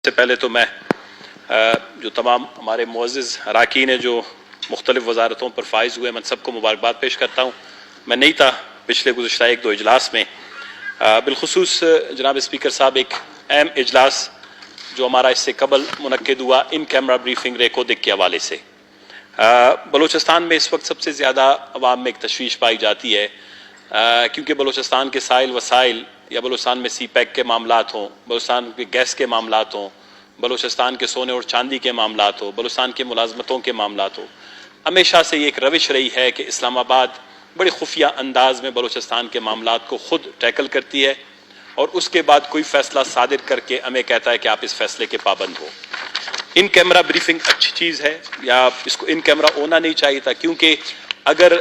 سے پہلے تو میں جو تمام ہمارے معزز اراکین ہیں جو مختلف وزارتوں پر فائز ہوئے، میں سب کو مبارکباد پیش کرتا ہوں۔ میں نہیں تھا پچھلے گزشتہ ایک دو اجلاس میں، بالخصوص جناب اسپیکر صاحب ایک اہم اجلاس جو ہمارا اس سے قبل منعقد ہوا ان کیمرہ بریفنگ ریکارڈنگ کے حوالے سے۔ بلوچستان میں اس وقت سب سے زیادہ عوام میں ایک تشویش پائی جاتی ہے، کیونکہ بلوچستان کے سائل وسائل یا بلوچستان میں سی پیک کے معاملات ہوں، بلوچستان کے گیس کے معاملات ہوں، بلوچستان کے سونے اور چاندی کے معاملات ہوں، بلوچستان کے ملازمتوں کے معاملات ہوں، ہمیشہ سے یہ ایک روش رہی ہے کہ اسلام آباد بڑے خفیہ انداز میں بلوچستان کے معاملات کو خود ٹیکل کرتی ہے اور اس کے بعد کوئی فیصلہ صادر کر کے ہمیں کہتا ہے کہ آپ اس فیصلے کے پابند ہو۔ ان کیمرہ بریفنگ اچھی چیز ہے، یا اس کو ان کیمرہ ہونا نہیں چاہیے تھا، کیونکہ اگر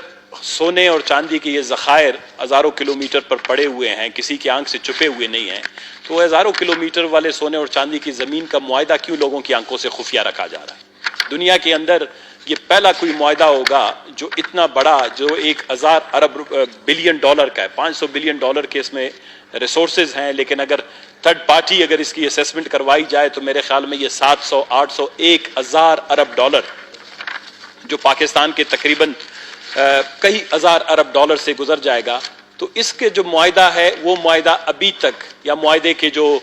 سونے اور چاندی کے یہ ذخائر ہزاروں کلومیٹر پر پڑے ہوئے ہیں، کسی کی آنکھ سے چھپے ہوئے نہیں ہیں، تو ہزاروں کلومیٹر والے سونے اور چاندی کی زمین کا معاہدہ کیوں لوگوں کی آنکھوں سے خفیہ رکھا جا رہا ہے؟ دنیا کے اندر یہ پہلا کوئی معاہدہ ہوگا جو اتنا بڑا، جو 1000 ارب بلین ڈالر کا ہے، 500 بلین ڈالر کے اس میں ریسورسز ہیں، لیکن اگر تھرڈ پارٹی اگر اس کی اسیسمنٹ کروائی جائے تو میرے خیال میں یہ 700 800 1000 ارب ڈالر، جو پاکستان کے تقریباً کئی ہزار ارب ڈالر سے گزر جائے گا۔ تو اس کے جو معاہدہ ہے وہ معاہدہ ابھی تک، یا معاہدے کے جو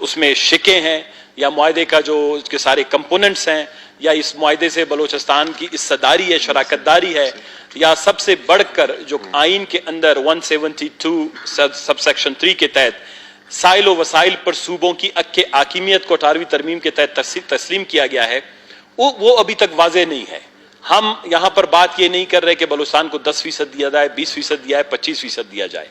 اس میں شکیں ہیں، یا معاہدے کا جو اس کے سارے کمپوننٹس ہیں، یا اس معاہدے سے بلوچستان کی حصہ داری ہے، شراکت داری ہے، یا سب سے بڑھ کر جو آئین کے اندر 172 سب سیکشن 3 کے تحت سائل و وسائل پر صوبوں کی حاکمیت کو 18ویں ترمیم کے تحت تسلیم کیا گیا ہے، وہ ابھی تک واضح نہیں ہے۔ ہم یہاں پر بات یہ نہیں کر رہے کہ بلوچستان کو 10% دیا جائے، 20% دیا ہے، 25% دیا جائے۔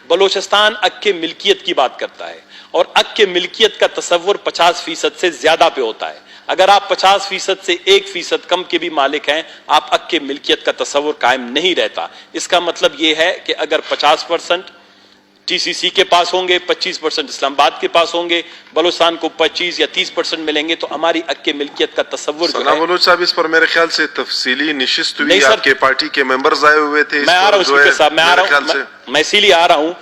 بلوچستان حق کے ملکیت کی بات کرتا ہے، اور حق کے ملکیت کا تصور 50% سے زیادہ پہ ہوتا ہے۔ اگر آپ 50% سے 1% کم کے بھی مالک ہیں، آپ حق کے ملکیت کا تصور قائم نہیں رہتا۔ اس کا مطلب یہ ہے کہ اگر 50% ٹی سی سی کے پاس ہوں گے، 25% اسلام آباد کے پاس ہوں گے، بلوچستان کو 25 یا 30% ملیں گے، تو ہماری حق کے ملکیت کا تصور جو ہے۔ بلوچ صاحب، اس پر میرے خیال سے تفصیلی نشست ہوئی، آپ کے پارٹی کے ممبرز آئے ہوئے تھے۔ میں آ رہا ہوں اسپیکر صاحب، میں اسی لیے آ رہا ہوں،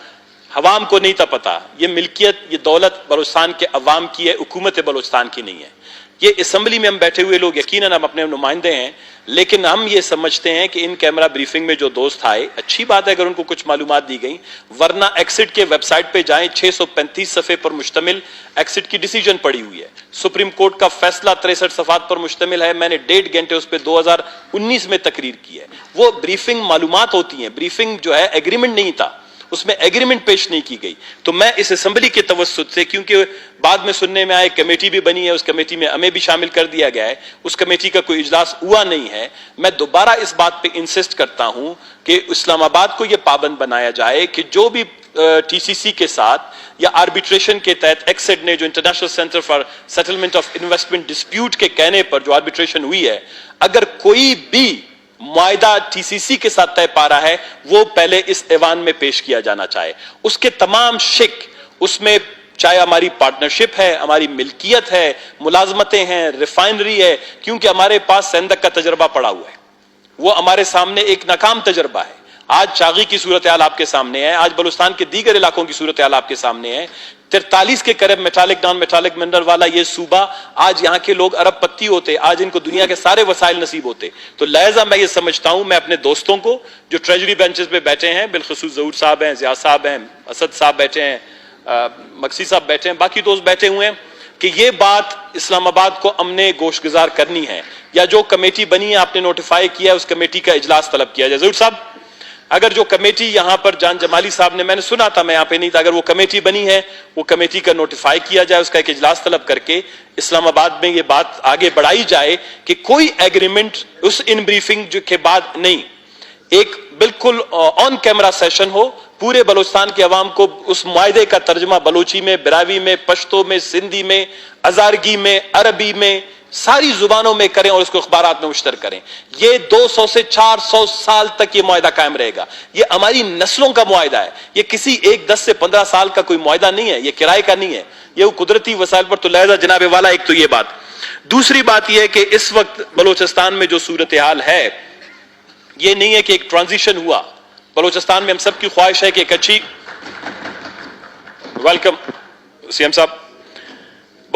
عوام کو نہیں تھا پتا، یہ ملکیت، یہ دولت بلوچستان کے عوام کی ہے، حکومت بلوچستان کی نہیں ہے۔ یہ اسمبلی میں ہم بیٹھے ہوئے لوگ یقیناً ہم اپنے نمائندے ہیں، لیکن ہم یہ سمجھتے ہیں کہ ان کیمرہ بریفنگ میں جو دوست آئے، اچھی بات ہے اگر ان کو کچھ معلومات دی گئیں، ورنہ ایکسٹ کے ویب سائٹ پہ جائیں، 635 صفحے پر مشتمل ایکسٹ کی ڈیسیجن پڑی ہوئی ہے، سپریم کورٹ کا فیصلہ 63 صفحات پر مشتمل ہے، میں نے 1.5 گھنٹے اس پہ 2019 میں تقریر کی ہے۔ وہ بریفنگ معلومات ہوتی ہیں، بریفنگ جو ہے ایگریمنٹ نہیں تھا، اس میں ایگریمنٹ پیش نہیں کی گئی۔ تو میں اس اسمبلی کے توسط سے، کیونکہ بعد میں سننے میں آئے کمیٹی بھی بنی ہے، اس کمیٹی میں ہمیں بھی شامل کر دیا گیا ہے، اس کمیٹی کا کوئی اجلاس ہوا نہیں ہے، میں دوبارہ اس بات پہ انسسٹ کرتا ہوں کہ اسلام آباد کو یہ پابند بنایا جائے کہ جو بھی ٹی سی سی کے ساتھ یا آربیٹریشن کے تحت ایکسڈ نے، جو international centre for settlement of investment dispute کے کہنے پر جو آربیٹریشن ہوئی ہے، اگر کوئی بھی معاہدہ ٹی سی سی کے ساتھ طے پا رہا ہے، وہ پہلے اس ایوان میں پیش کیا جانا چاہے۔ اس کے تمام شک، اس میں چاہے ہماری پارٹنرشپ ہے، ہماری ملکیت ہے، ملازمتیں ہیں، ریفائنری ہے، کیونکہ ہمارے پاس سندھ کا تجربہ پڑا ہوا ہے، وہ ہمارے سامنے ایک ناکام تجربہ ہے۔ آج چاغی کی صورتحال آپ کے سامنے ہے، آج بلوچستان کے دیگر علاقوں کی صورتحال آپ کے سامنے ہے۔ 43 کے قریب میٹالک نان میٹالک منرل والا یہ صوبہ، آج یہاں کے لوگ ارب پتی ہوتے، آج ان کو دنیا کے سارے وسائل نصیب ہوتے۔ تو لہذا میں یہ سمجھتا ہوں، میں اپنے دوستوں کو جو ٹریجری بینچز پہ بیٹھے ہیں، بالخصوص ظہور صاحب ہیں، ضیاء صاحب ہیں، اسد صاحب بیٹھے ہیں، مکسی صاحب بیٹھے ہیں، باقی دوست بیٹھے ہوئے ہیں، کہ یہ بات اسلام آباد کو ہم نے گوش گزار کرنی ہے، یا جو کمیٹی بنی ہے آپ نے نوٹیفائی کیا ہے، اس کمیٹی کا اجلاس طلب کیا جائے۔ ظہور صاحب، اگر جو کمیٹی یہاں پر جان جمالی صاحب نے، میں نے سنا تھا، میں یہاں پہ نہیں تھا، اگر وہ کمیٹی بنی ہے، وہ کمیٹی کا نوٹیفائی کیا جائے، اس کا ایک اجلاس طلب کر کے اسلام آباد میں یہ بات آگے بڑھائی جائے کہ کوئی ایگریمنٹ اس ان بریفنگ کے بعد نہیں، ایک بالکل آن کیمرہ سیشن ہو، پورے بلوچستان کے عوام کو اس معاہدے کا ترجمہ بلوچی میں، براوی میں، پشتو میں، سندھی میں، ہزارگی میں، عربی میں، ساری زبانوں میں کریں اور اس کو اخبارات میں مشتر کریں۔ یہ 200 سے 400 سال تک یہ معاہدہ قائم رہے گا، یہ ہماری نسلوں کا معاہدہ ہے، یہ کسی 10 سے 15 سال کا کوئی معاہدہ نہیں ہے، یہ کرائے کا نہیں ہے، یہ قدرتی وسائل پر۔ تو لہذا جناب والا، ایک تو یہ بات۔ دوسری بات یہ ہے کہ اس وقت بلوچستان میں جو صورتحال ہے، یہ نہیں ہے کہ ایک ٹرانزیشن ہوا بلوچستان میں۔ ہم سب کی خواہش ہے کہ ایک اچھی، ویلکم سی ایم صاحب،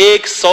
100